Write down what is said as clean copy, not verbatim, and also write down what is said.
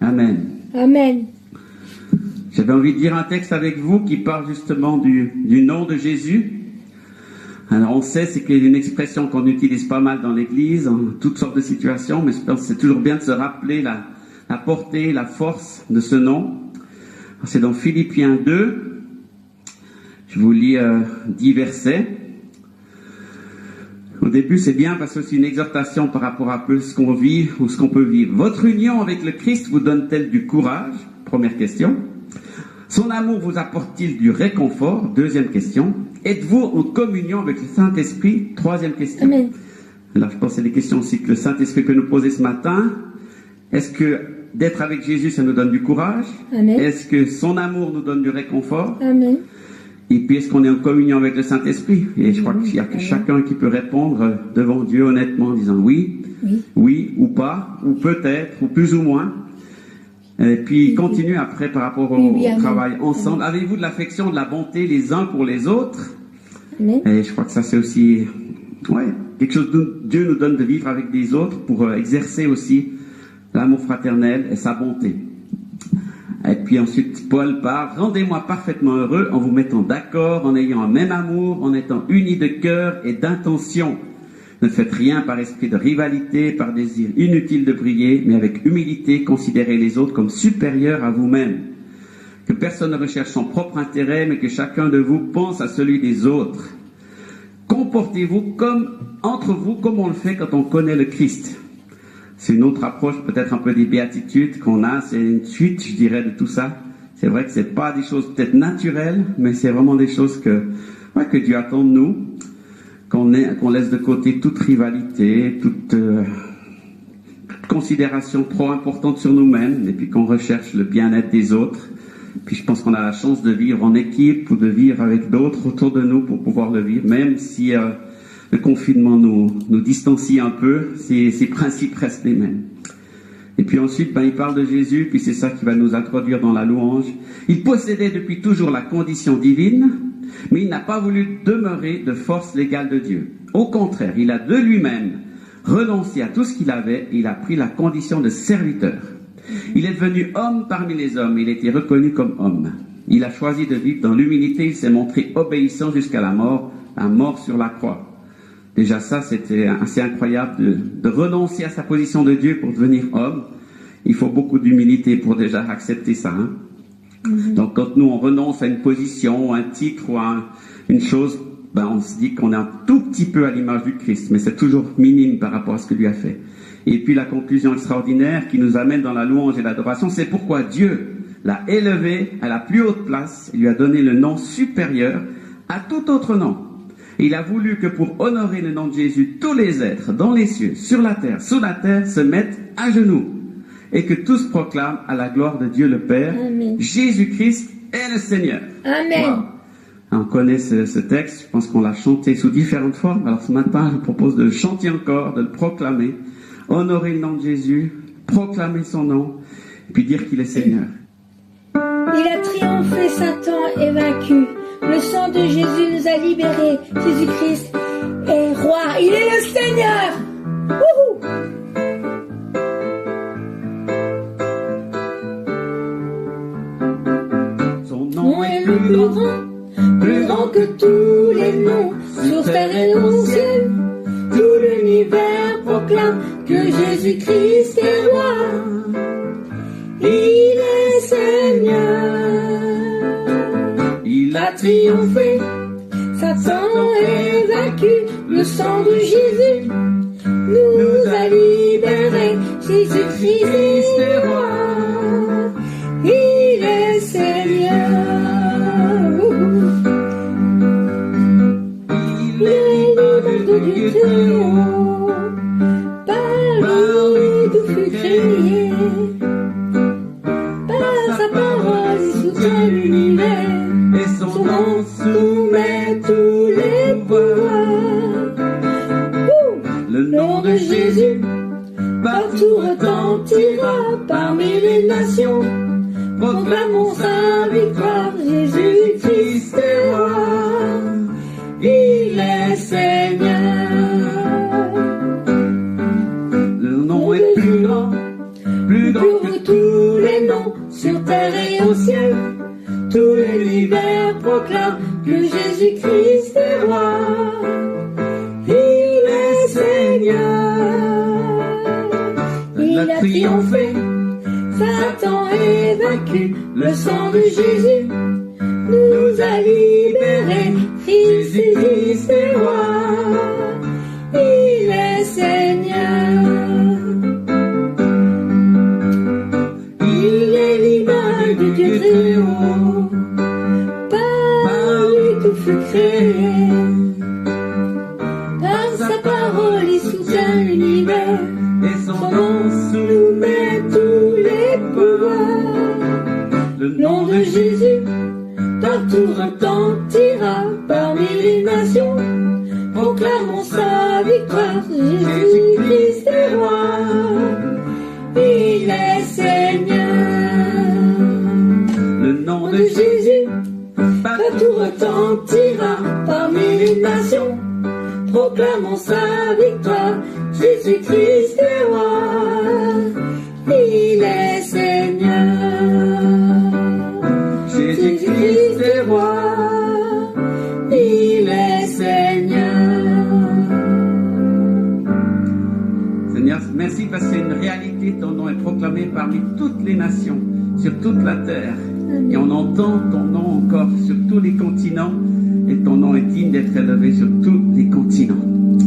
Amen. Amen. J'avais envie de lire un texte avec vous qui parle justement du nom de Jésus. Alors on sait, c'est qu'il y a une expression qu'on utilise pas mal dans l'Église, en toutes sortes de situations, mais je pense que c'est toujours bien de se rappeler la portée, la force de ce nom. Alors, c'est dans Philippiens 2, je vous lis 10 versets. Au début, c'est bien parce que c'est une exhortation par rapport à ce qu'on vit ou ce qu'on peut vivre. Votre union avec le Christ vous donne-t-elle du courage? Première question. Son amour vous apporte-t-il du réconfort? Deuxième question. Êtes-vous en communion avec le Saint-Esprit? Troisième question. Amen. Alors, je pense que c'est les questions aussi que le Saint-Esprit peut nous poser ce matin. Est-ce que d'être avec Jésus, ça nous donne du courage? Amen. Est-ce que son amour nous donne du réconfort? Amen. Et puis, est-ce qu'on est en communion avec le Saint-Esprit? Et je crois qu'il n'y a que chacun qui peut répondre devant Dieu honnêtement en disant oui, oui ou pas, ou peut-être, ou plus ou moins. Et puis, continue après par rapport au travail ensemble. Avez-vous de l'affection, de la bonté les uns pour les autres? Amen. Et je crois que ça, c'est aussi quelque chose que Dieu nous donne de vivre avec des autres pour exercer aussi l'amour fraternel et sa bonté. Et puis ensuite, Paul parle, rendez-moi parfaitement heureux en vous mettant d'accord, en ayant un même amour, en étant unis de cœur et d'intention. Ne faites rien par esprit de rivalité, par désir inutile de briller, mais avec humilité, considérez les autres comme supérieurs à vous-même. Que personne ne recherche son propre intérêt, mais que chacun de vous pense à celui des autres. Comportez-vous entre vous comme on le fait quand on connaît le Christ. C'est une autre approche, peut-être un peu des béatitudes qu'on a, c'est une suite, je dirais, de tout ça. C'est vrai que c'est pas des choses peut-être naturelles, mais c'est vraiment des choses que Dieu attend de nous, qu'on laisse de côté toute rivalité, toute considération trop importante sur nous-mêmes, et puis qu'on recherche le bien-être des autres. Puis je pense qu'on a la chance de vivre en équipe ou de vivre avec d'autres autour de nous pour pouvoir le vivre, même si le confinement nous distancie un peu, ces principes restent les mêmes. Et puis ensuite, il parle de Jésus, puis c'est ça qui va nous introduire dans la louange. Il possédait depuis toujours la condition divine, mais il n'a pas voulu demeurer de force légale de Dieu. Au contraire, il a de lui-même renoncé à tout ce qu'il avait, et il a pris la condition de serviteur. Il est devenu homme parmi les hommes, il a été reconnu comme homme. Il a choisi de vivre dans l'humilité, il s'est montré obéissant jusqu'à la mort sur la croix. Déjà ça, c'était assez incroyable de renoncer à sa position de Dieu pour devenir homme. Il faut beaucoup d'humilité pour déjà accepter ça. Hein? Donc quand nous on renonce à une position, un titre ou une chose, on se dit qu'on est un tout petit peu à l'image du Christ, mais c'est toujours minime par rapport à ce que lui a fait. Et puis la conclusion extraordinaire qui nous amène dans la louange et l'adoration, c'est pourquoi Dieu l'a élevé à la plus haute place et lui a donné le nom supérieur à tout autre nom. Et il a voulu que pour honorer le nom de Jésus, tous les êtres dans les cieux, sur la terre, sous la terre, se mettent à genoux et que tous proclament à la gloire de Dieu le Père, Jésus-Christ est le Seigneur. Amen. Wow. On connaît ce texte, je pense qu'on l'a chanté sous différentes formes. Alors ce matin, je vous propose de le chanter encore, de le proclamer, honorer le nom de Jésus, proclamer son nom, et puis dire qu'il est Seigneur. Il a triomphé, Satan est vaincu. Le sang de Jésus nous a libérés. Jésus-Christ est roi. Il est le Seigneur. Wouhou! Son nom est plus grand que tous les noms, sur terre et dans le ciel. Tout l'univers proclame que Jésus-Christ est roi. Il est Seigneur. Il a triomphé, Satan est vaincu. Le sang de Jésus nous a libérés. Jésus-Christ est roi. Il est Seigneur. Il est le nom de Dieu très haut. Par lui tout fut créé. Par sa parole il soutient l'univers. et son nom soumet tous les pouvoirs. Le nom de Jésus partout retentira parmi les nations. Proclamons sa victoire, Jésus-Christ est roi. Il est Seigneur. Le nom est plus grand Pour tous nom sur terre et au ciel. Tout l'univers proclame que Jésus-Christ est roi. Il est Seigneur. Il a triomphé, Satan est vaincu. Le sang de Jésus nous a libérés. Jésus-Christ est roi. Il est Seigneur. Il est l'image du Dieu très haut. Par lui tout fut créé. Par sa parole il soutient l'univers. Et son nom soumet tous les pouvoirs. Le nom de Jésus partout retentira parmi les nations. Proclamons sa victoire. Jésus-Christ est roi. Il est Seigneur. Le nom De Jésus partout retentira parmi les nations. Proclamons sa victoire. Jésus-Christ est roi. Il est Seigneur. Jésus-Christ est roi. Il est Seigneur. Seigneur, merci parce que c'est une réalité. Ton nom est proclamé parmi toutes les nations, sur toute la terre. Et on entend ton nom encore sur tous les continents. Et ton nom est digne d'être élevé sur tous les continents.